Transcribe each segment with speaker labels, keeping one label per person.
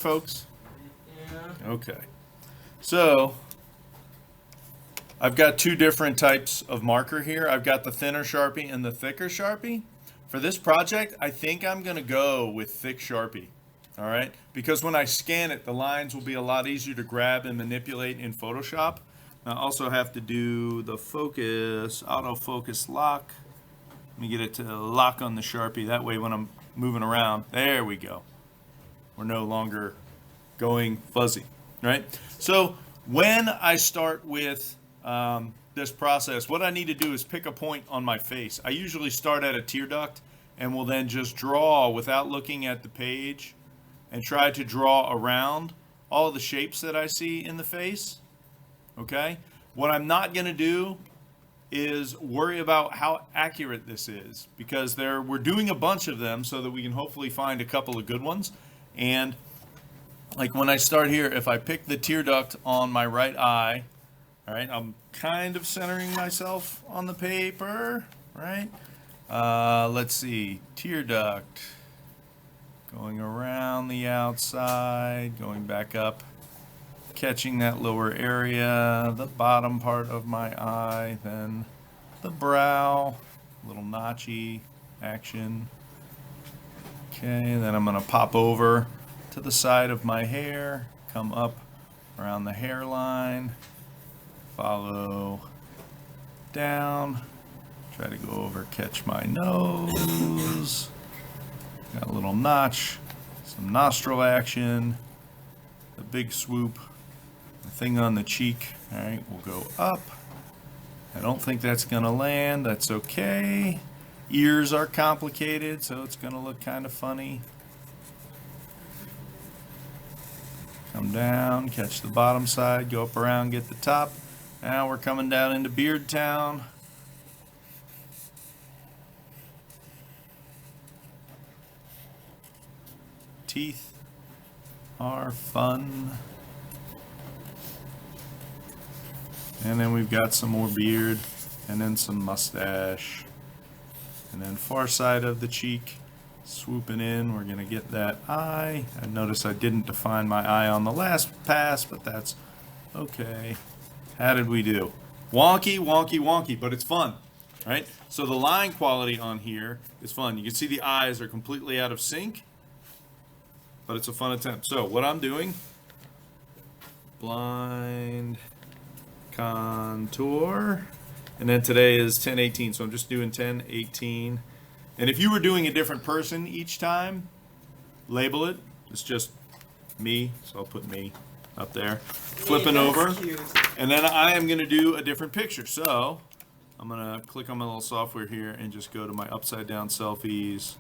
Speaker 1: folks?
Speaker 2: Yeah.
Speaker 1: Okay. So I've got two different types of marker here. I've got the thinner Sharpie and the thicker Sharpie. For this project, I think I'm going to go with thick Sharpie. All right? Because when I scan it, the lines will be a lot easier to grab and manipulate in Photoshop. I also have to do the focus, autofocus lock. Let me get it to lock on the Sharpie. That way when I'm moving around, there we go. We're no longer going fuzzy, right? So when I start with this process, what I need to do is pick a point on my face. I usually start at a tear duct and will then just draw without looking at the page and try to draw around all the shapes that I see in the face, okay? What I'm not gonna do is worry about how accurate this is because we're doing a bunch of them so that we can hopefully find a couple of good ones. And like when I start here, if I pick the tear duct on my right eye, all right, I'm kind of centering myself on the paper, right? Let's see, tear duct, going around the outside, going back up, catching that lower area, the bottom part of my eye, then the brow, little notchy action. Okay, then I'm gonna pop over to the side of my hair, come up around the hairline, follow down, try to go over, catch my nose, got a little notch, some nostril action, the big swoop, the thing on the cheek. All right, we'll go up. I don't think that's gonna land, that's okay. Ears are complicated, so it's gonna look kind of funny. Come down, catch the bottom side, go up around, get the top. Now we're coming down into Beard Town. Teeth are fun. And then we've got some more beard, and then some mustache. And then far side of the cheek, swooping in, we're gonna get that eye. I notice I didn't define my eye on the last pass, but that's okay. How did we do? Wonky, wonky, wonky, but it's fun, right? So the line quality on here is fun. You can see the eyes are completely out of sync, but it's a fun attempt. So what I'm doing, blind contour. And then today is 10/18, so I'm just doing 10/18. And if you were doing a different person each time, label it. It's just me, so I'll put me up there. Flipping over.
Speaker 2: Cute.
Speaker 1: And then I am going to do a different picture. So I'm going to click on my little software here and just go to my upside down selfies.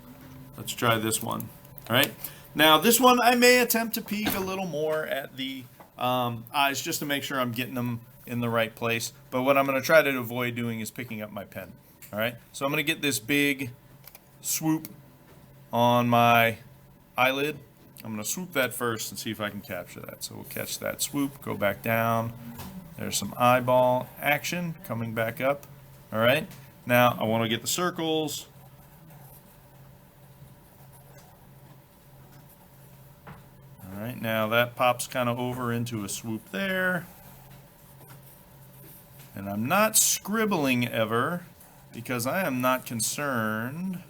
Speaker 1: Let's try this one. All right. Now, this one I may attempt to peek a little more at the eyes just to make sure I'm getting them in the right place. But what I'm going to try to avoid doing is picking up my pen. All right. So I'm going to get this big swoop on my eyelid. I'm going to swoop that first and see if I can capture that. So we'll catch that swoop, go back down. There's some eyeball action coming back up. All right. Now I want to get the circles. All right. Now that pops kind of over into a swoop there. And I'm not scribbling ever because I am not concerned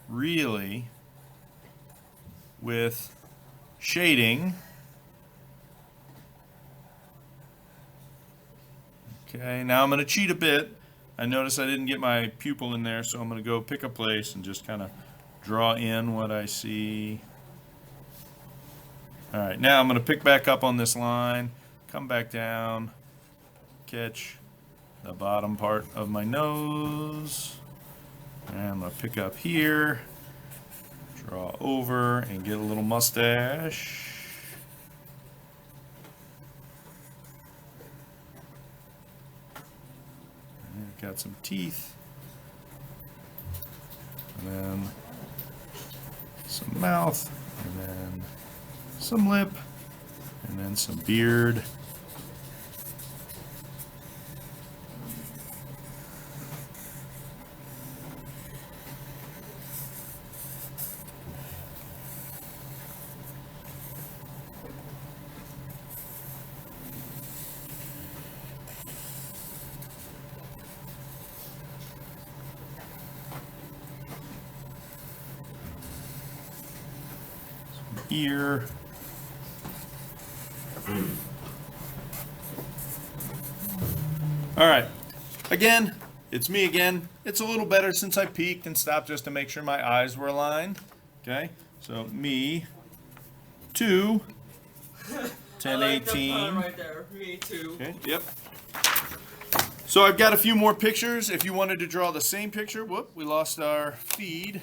Speaker 1: really with shading. Okay, now I'm going to cheat a bit. I notice I didn't get my pupil in there, so I'm going to go pick a place and just kind of draw in what I see. All right, now I'm going to pick back up on this line, come back down, catch the bottom part of my nose, and I'm going to pick up here, draw over and get a little mustache. And got some teeth, and then some mouth, and then some lip, and then some beard. ear. All right. Again, it's me again. It's a little better since I peeked and stopped just to make sure my eyes were aligned. Okay, so me, 2, 10,
Speaker 2: I like the
Speaker 1: 18.
Speaker 2: pun right there. Me too.
Speaker 1: Okay, yep. So I've got a few more pictures. If you wanted to draw the same picture, whoop, we lost our feed.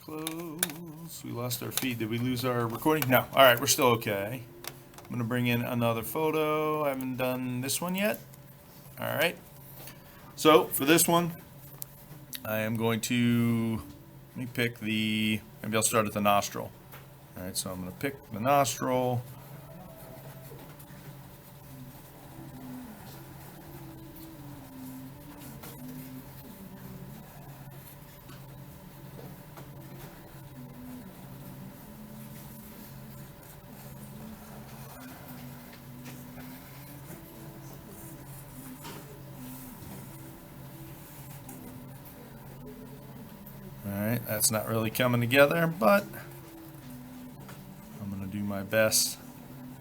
Speaker 1: Close. We lost our feed. Did we lose our recording? No. All right, we're still okay. I'm going to bring in another photo. I haven't done this one yet. All right. So for this one, I am going to, let me pick maybe I'll start at the nostril. All right, so I'm going to pick the nostril. Alright, that's not really coming together, but I'm going to do my best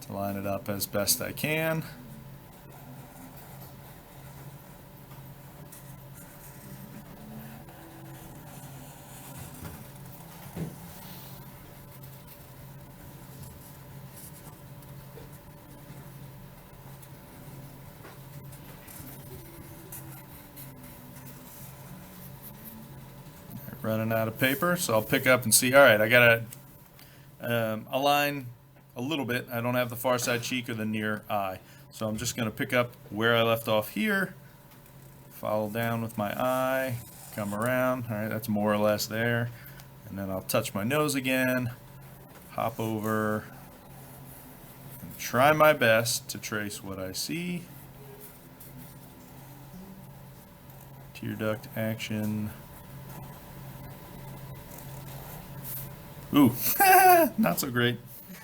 Speaker 1: to line it up as best I can. Running out of paper, so I'll pick up and see. All right, I got to align a little bit. I don't have the far side cheek or the near eye, so I'm just going to pick up where I left off here, follow down with my eye, come around. All right, that's more or less there, and then I'll touch my nose again, hop over, and try my best to trace what I see. Tear duct action. Ooh, not so great.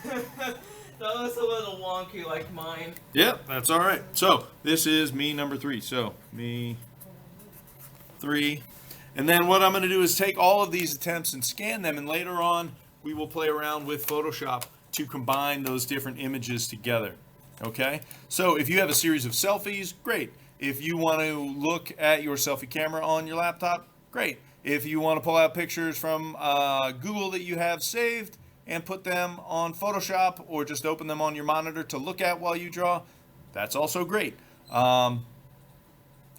Speaker 2: That was a little wonky like mine.
Speaker 1: Yep, that's all right. So this is me number 3. So me 3. And then what I'm going to do is take all of these attempts and scan them, and later on we will play around with Photoshop to combine those different images together. Okay? So if you have a series of selfies, great. If you want to look at your selfie camera on your laptop, great. If you want to pull out pictures from Google that you have saved and put them on Photoshop, or just open them on your monitor to look at while you draw, that's also great.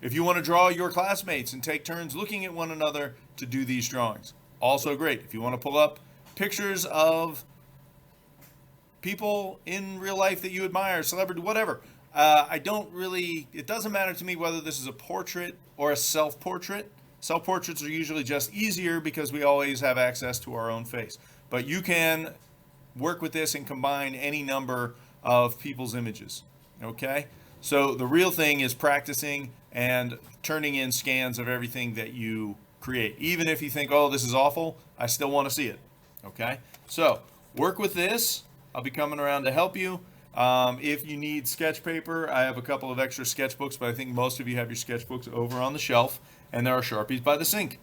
Speaker 1: If you want to draw your classmates and take turns looking at one another to do these drawings, also great. If you want to pull up pictures of people in real life that you admire, celebrity, whatever. It doesn't matter to me whether this is a portrait or a self-portrait. Self-portraits are usually just easier because we always have access to our own face. But you can work with this and combine any number of people's images. Okay? So the real thing is practicing and turning in scans of everything that you create. Even if you think, oh, this is awful, I still want to see it. Okay? So work with this. I'll be coming around to help you. If you need sketch paper, I have a couple of extra sketchbooks, but I think most of you have your sketchbooks over on the shelf, and there are Sharpies by the sink.